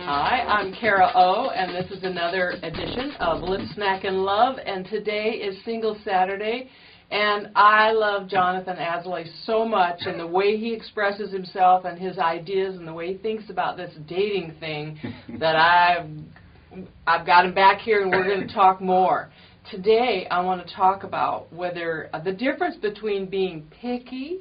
Hi, I'm Kara O, and this is another edition of Lip Smack and Love, and today is Single Saturday, and I love Jonathan Aslay so much, and the way he expresses himself and his ideas and the way he thinks about this dating thing that I've got him back here, and we're going to talk more. Today, I want to talk about whether the difference between being picky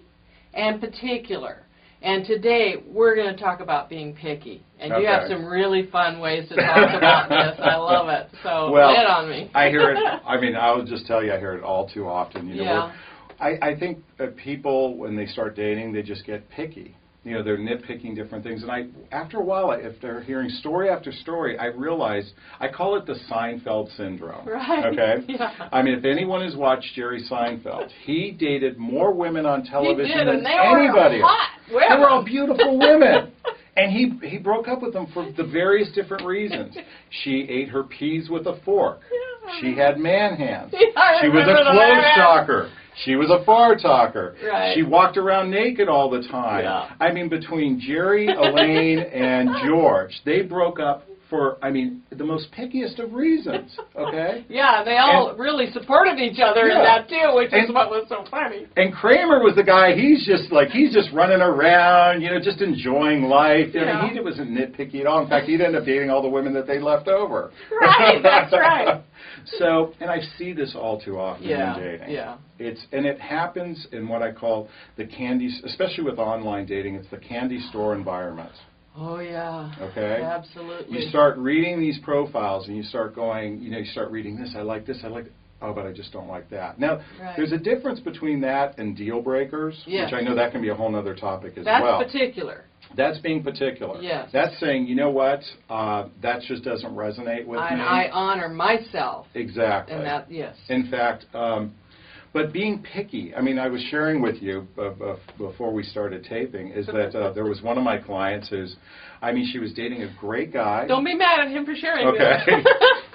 and particular. And today, we're going to talk about being picky. And you have some really fun ways to talk about this. I love it. So lay it on me. I hear it. I mean, I'll just tell you, I hear it all too often. You know, I think that people, when they start dating, they just get picky. You know, they're nitpicking different things. And after a while, if they're hearing story after story, I realize, I call it the Seinfeld syndrome. Right. Okay? Yeah. I mean, if anyone has watched Jerry Seinfeld, he dated more women on television than anybody. They were all beautiful women. And he broke up with them for the various different reasons. She ate her peas with a fork. Yeah. She had man hands. Yeah, she was a clothes talker. She was a far talker. Right. She walked around naked all the time. Yeah. I mean, between Jerry, Elaine, and George, they broke up for, I mean, the most pickiest of reasons, okay? Yeah, they all really supported each other in that, too, which is what was so funny. And Kramer was the guy, he's just running around, you know, just enjoying life. Yeah. I mean, he wasn't nitpicky at all. In fact, he'd end up dating all the women that they left over. Right, that's right. So, and I see this all too often in dating. Yeah. And it happens in what I call the candy, especially with online dating, it's the candy store environment. Oh, yeah. Okay? Absolutely. You start reading these profiles and you start going, you know, you start reading this, I like this, oh, but I just don't like that. Now, there's a difference between that and deal breakers, which I know that can be a whole other topic as well. That's particular. That's being particular. Yes. That's saying, you know what, that just doesn't resonate with me. And I honor myself. Exactly. And that, yes. In fact, but being picky, I mean, I was sharing with you before we started taping, is that there was one of my clients who's, I mean, she was dating a great guy. Don't be mad at him for sharing this.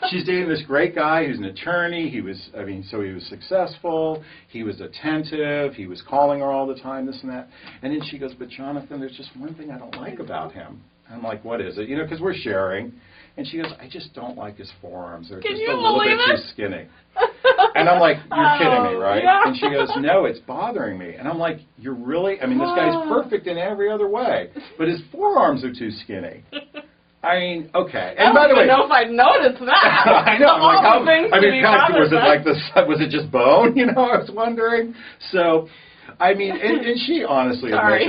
She's dating this great guy who's an attorney. He was successful. He was attentive. He was calling her all the time, this and that. And then she goes, but Jonathan, there's just one thing I don't like about him. And I'm like, what is it? You know, because we're sharing. And she goes, I just don't like his forearms. They're just a little bit too skinny. And I'm like, you're kidding me, right? Yeah. And she goes, no, it's bothering me. And I'm like, you're really? I mean, this guy's perfect in every other way, but his forearms are too skinny. I mean, okay. And I don't even know if I'd noticed that. I know. I'm like, how, was it just bone? You know, I was wondering. So, I mean, and she honestly admits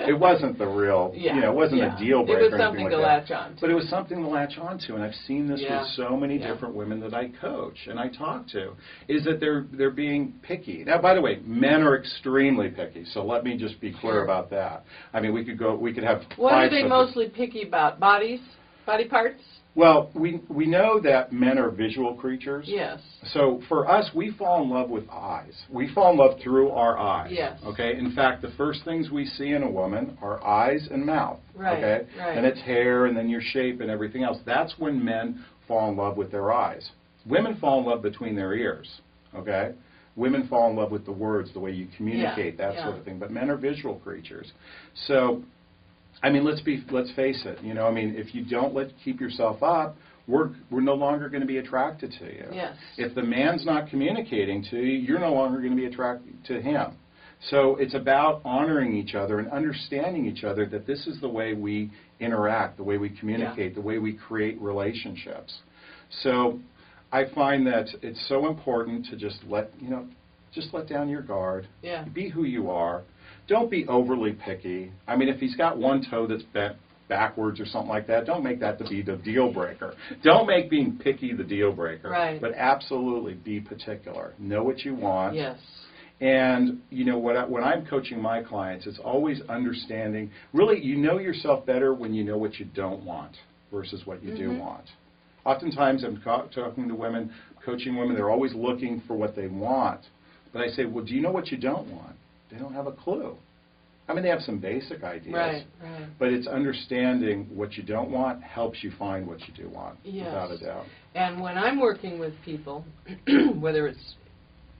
it wasn't the real, you know, it wasn't a deal breaker. It was something to latch on to. But it was something to latch on to, and I've seen this with so many different women that I coach and I talk to, is that they're being picky. Now, by the way, men are extremely picky, so let me just be clear about that. I mean, we could have What are they mostly picky about? Body parts? Well, we know that men are visual creatures. Yes. So for us, we fall in love with eyes. We fall in love through our eyes. Yes. Okay. In fact, the first things we see in a woman are eyes and mouth. Right. Okay. Right. And it's hair, and then your shape, and everything else. That's when men fall in love with their eyes. Women fall in love between their ears. Okay. Women fall in love with the words, the way you communicate, that sort of thing. But men are visual creatures. So, I mean, let's face it. You know, I mean, if you don't keep yourself up, we're no longer going to be attracted to you. Yes. If the man's not communicating to you, you're no longer going to be attracted to him. So it's about honoring each other and understanding each other, that this is the way we interact, the way we communicate, the way we create relationships. So I find that it's so important to just let down your guard. Yeah. Be who you are. Don't be overly picky. I mean, if he's got one toe that's bent backwards or something like that, don't make that to be the deal breaker. Don't make being picky the deal breaker. Right. But absolutely be particular. Know what you want. Yes. And, you know, when I'm coaching my clients, it's always understanding. Really, you know yourself better when you know what you don't want versus what you do want. Oftentimes, I'm talking to women, coaching women, they're always looking for what they want. But I say, well, do you know what you don't want? They don't have a clue. I mean, they have some basic ideas. Right. But it's understanding what you don't want helps you find what you do want, without a doubt. And when I'm working with people, whether it's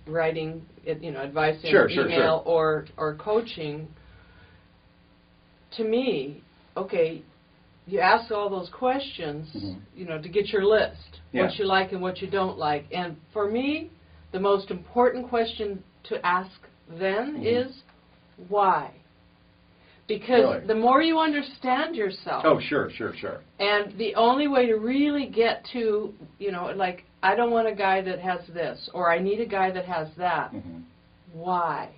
writing, advice in email or coaching, to me, okay, you ask all those questions, to get your list, what you like and what you don't like. And for me, the most important question to ask then is why? Because the more you understand yourself. Oh, sure. And the only way to really get to, like, I don't want a guy that has this, or I need a guy that has that. Why?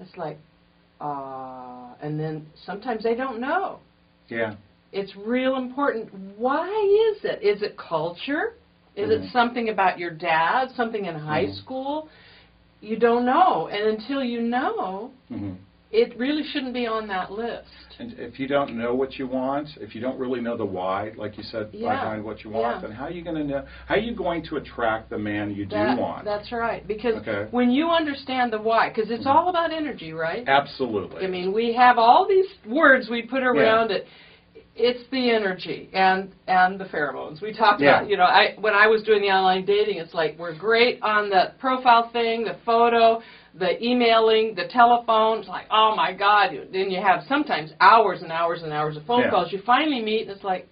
It's like, and then sometimes they don't know. Yeah. It's real important. Why is it? Is it culture? Is it something about your dad, something in high school? You don't know. And until you know, it really shouldn't be on that list. And if you don't know what you want, if you don't really know the why, like you said, behind what you want, then how are you going to know? How are you going to attract the man you do want? That's right. Because when you understand the why, because it's all about energy, right? Absolutely. I mean, we have all these words we put around it. It's the energy and the pheromones. We talked about, when I was doing the online dating, it's like we're great on the profile thing, the photo, the emailing, the telephone. It's like, oh my God. Then you have sometimes hours and hours and hours of phone calls. You finally meet, and it's like,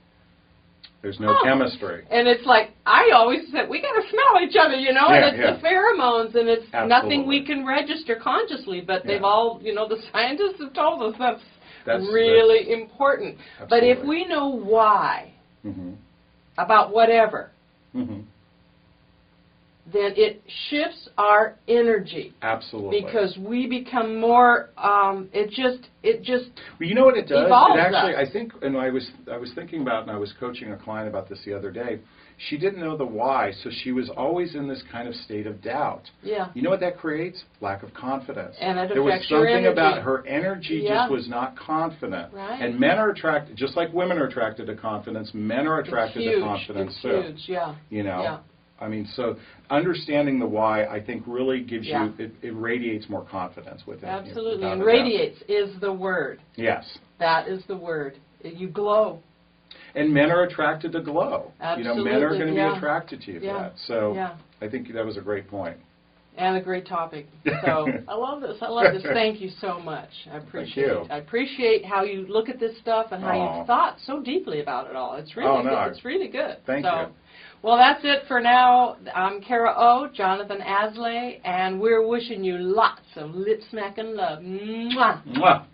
there's no chemistry. And it's like, I always said, we got to smell each other, and it's the pheromones, and it's nothing we can register consciously, but they've all, the scientists have told us that's really important. Absolutely. But if we know why about whatever, then it shifts our energy. Absolutely. Because we become more. It just. Well, you know what it does? Evolves it actually, us. I think, and I was thinking about, and I was coaching a client about this the other day. She didn't know the why, so she was always in this kind of state of doubt. Yeah. You know what that creates? Lack of confidence. And it there was affects your something energy. about her energy just was not confident. Right. And men are attracted, just like women are attracted to confidence. Men are attracted to confidence too. It's huge. Yeah. Yeah. I mean, so understanding the why, I think, really gives you, it radiates more confidence with it. Absolutely, and radiates is the word. Yes. That is the word. You glow. And men are attracted to glow. Absolutely, men are going to be attracted to you for that. So I think that was a great point. And a great topic. So I love this. Thank you so much. I appreciate it. I appreciate how you look at this stuff and how you've thought so deeply about it all. It's really good. It's really good. Thank you. Well, that's it for now. I'm Kara O, Jonathan Aslay, and we're wishing you lots of lip smacking love. Mwah. Mwah.